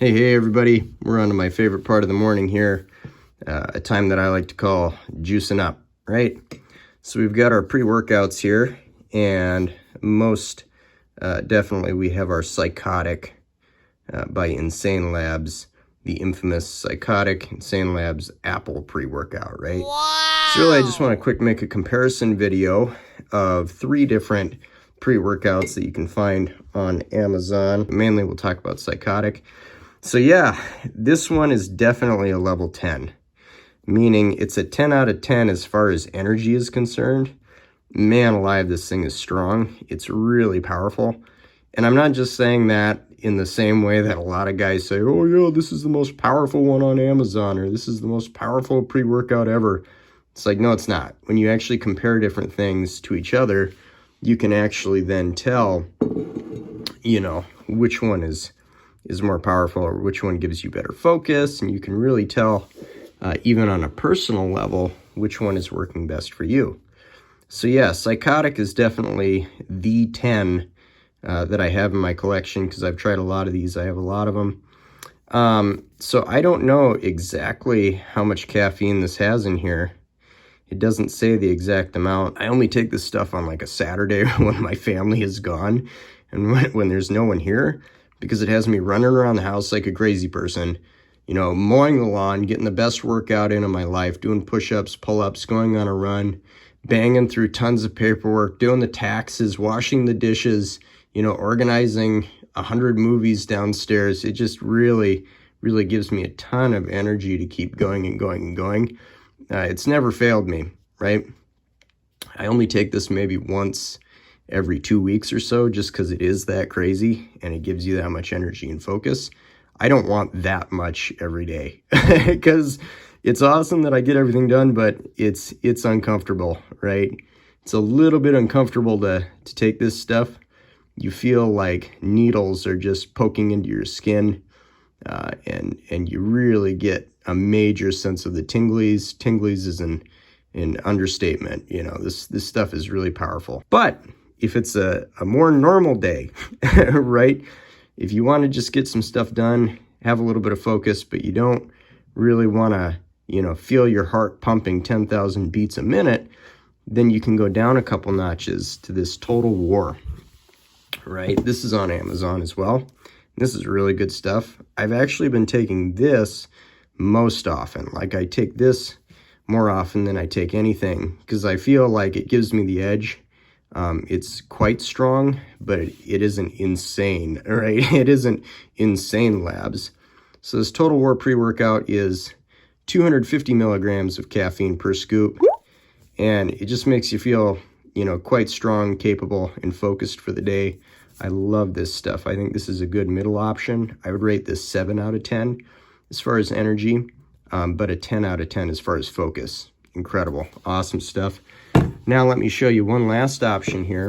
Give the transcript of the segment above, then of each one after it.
Hey everybody, we're on to my favorite part of the morning here, a time that I like to call juicing up, right? So we've got our pre-workouts here, and most definitely we have our Psychotic by Insane Labs, the infamous Psychotic Insane Labs Apple pre-workout, right? Wow! So really I just want to quick make a comparison video of 3 different pre-workouts that you can find on Amazon. Mainly we'll talk about Psychotic. So yeah, this one is definitely a level 10, meaning it's a 10 out of 10 as far as energy is concerned. Man alive, this thing is strong. It's really powerful. And I'm not just saying that in the same way that a lot of guys say, oh yeah, this is the most powerful one on Amazon, or this is the most powerful pre-workout ever. It's like, no, it's not. When you actually compare different things to each other, you can actually then tell, which one is more powerful or which one gives you better focus, and you can really tell even on a personal level which one is working best for you. So yeah, Psychotic is definitely the 10 that I have in my collection because I've tried a lot of these. I have a lot of them. So I don't know exactly how much caffeine this has in here. It doesn't say the exact amount. I only take this stuff on like a Saturday when my family is gone and when there's no one here, because it has me running around the house like a crazy person, mowing the lawn, getting the best workout in my life, doing push-ups, pull-ups, going on a run, banging through tons of paperwork, doing the taxes, washing the dishes, organizing 100 movies downstairs. It just really, really gives me a ton of energy to keep going and going and going. It's never failed me, right? I only take this maybe once every 2 weeks or so, just because it is that crazy and it gives you that much energy and focus. I don't want that much every day because it's awesome that I get everything done, but it's uncomfortable, right? It's a little bit uncomfortable to take this stuff. You feel like needles are just poking into your skin, and you really get a major sense of the tinglies. Tinglies is an understatement. This stuff is really powerful. But if it's a more normal day, right? If you want to just get some stuff done, have a little bit of focus, but you don't really want to, feel your heart pumping 10,000 beats a minute, then you can go down a couple notches to this Total War, right? This is on Amazon as well. This is really good stuff. I've actually been taking this most often. Like I take this more often than I take anything because I feel like it gives me the edge. It's quite strong, but it isn't insane, right? It isn't Insane Labs. So this Total War pre-workout is 250 milligrams of caffeine per scoop, and it just makes you feel, quite strong, capable, and focused for the day. I love this stuff. I think this is a good middle option. I would rate this 7 out of 10 as far as energy, but a 10 out of 10 as far as focus. Incredible. Awesome stuff. Now let me show you one last option here.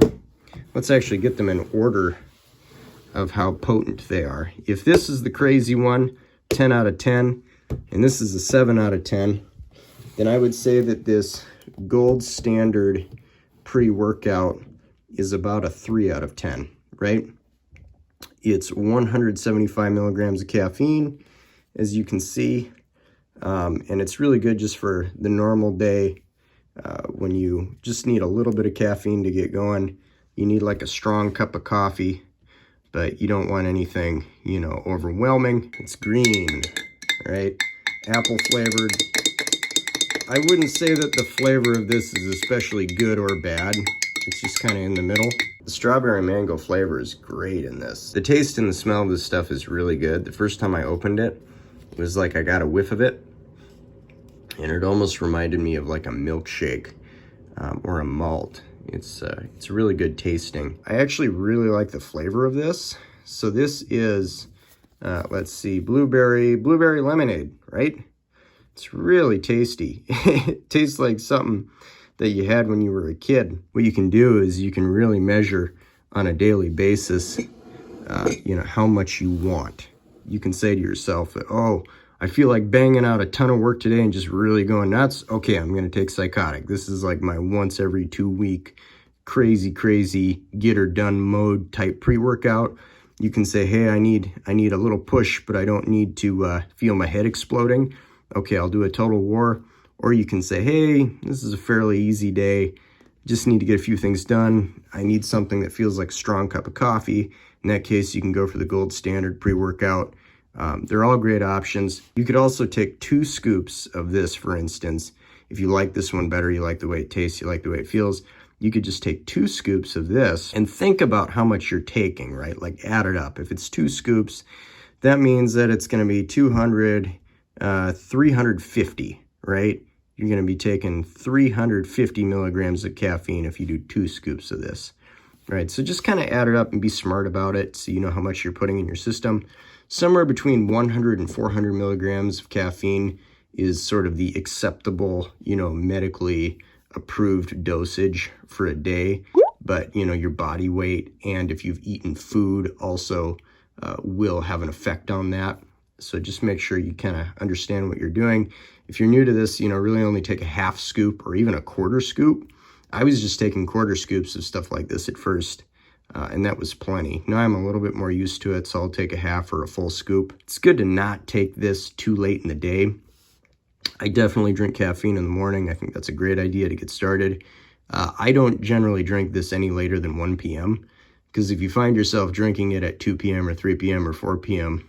Let's actually get them in order of how potent they are. If this is the crazy one, 10 out of 10, and this is a 7 out of 10, then I would say that this gold standard pre-workout is about a 3 out of 10, right? It's 175 milligrams of caffeine, as you can see, and it's really good just for the normal day. When you just need a little bit of caffeine to get going, you need like a strong cup of coffee, but you don't want anything, overwhelming. It's green, right? Apple flavored. I wouldn't say that the flavor of this is especially good or bad. It's just kind of in the middle. The strawberry mango flavor is great in this. The taste and the smell of this stuff is really good. The first time I opened it, it was like I got a whiff of it, and it almost reminded me of like a milkshake or a malt. It's really good tasting. I actually really like the flavor of this. So this is, let's see, blueberry lemonade, right? It's really tasty. It tastes like something that you had when you were a kid. What you can do is you can really measure on a daily basis, how much you want. You can say to yourself, oh, I feel like banging out a ton of work today and just really going nuts. Okay, I'm going to take Psychotic. This is like my once every 2 week crazy get her done mode type pre-workout. You can say, hey, I need a little push, but I don't need to feel my head exploding. Okay, I'll do a Total War. Or you can say, hey, this is a fairly easy day. Just need to get a few things done. I need something that feels like a strong cup of coffee. In that case, you can go for the Gold Standard pre-workout. They're all great options. You could also take 2 scoops of this, for instance. If you like this one better, you like the way it tastes, you like the way it feels, you could just take 2 scoops of this and think about how much you're taking, right? Like add it up. If it's 2 scoops, that means that it's going to be 200, 350, right? You're going to be taking 350 milligrams of caffeine if you do 2 scoops of this, right? So just kind of add it up and be smart about it so you know how much you're putting in your system. Somewhere between 100 and 400 milligrams of caffeine is sort of the acceptable, medically approved dosage for a day. But, your body weight and if you've eaten food also will have an effect on that. So just make sure you kind of understand what you're doing. If you're new to this, really only take a half scoop or even a quarter scoop. I was just taking quarter scoops of stuff like this at first, and that was plenty. Now I'm a little bit more used to it, so I'll take a half or a full scoop. It's good to not take this too late in the day. I definitely drink caffeine in the morning. I think that's a great idea to get started. I don't generally drink this any later than 1 p.m. because if you find yourself drinking it at 2 p.m. or 3 p.m. or 4 p.m.,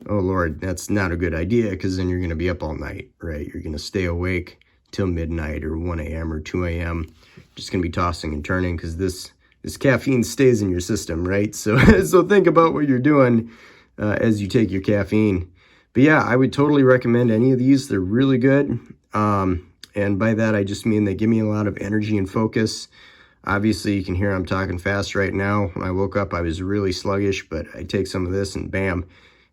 oh Lord, that's not a good idea because then you're going to be up all night, right? You're going to stay awake till midnight or 1 a.m. or 2 a.m. Just going to be tossing and turning because this caffeine stays in your system, right? So think about what you're doing as you take your caffeine. But yeah, I would totally recommend any of these. They're really good. And by that, I just mean they give me a lot of energy and focus. Obviously, you can hear I'm talking fast right now. When I woke up, I was really sluggish, but I take some of this and bam.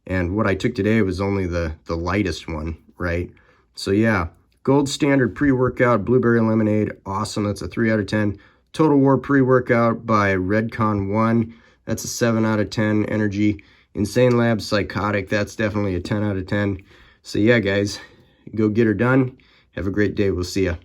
And what I took today was only the lightest one, right? So yeah, Gold Standard pre-workout, blueberry lemonade, awesome. That's a 3 out of 10. Total War pre-workout by Redcon 1. That's a 7 out of 10 energy. Insane Labs Psychotic, that's definitely a 10 out of 10. So yeah, guys, go get her done. Have a great day. We'll see ya.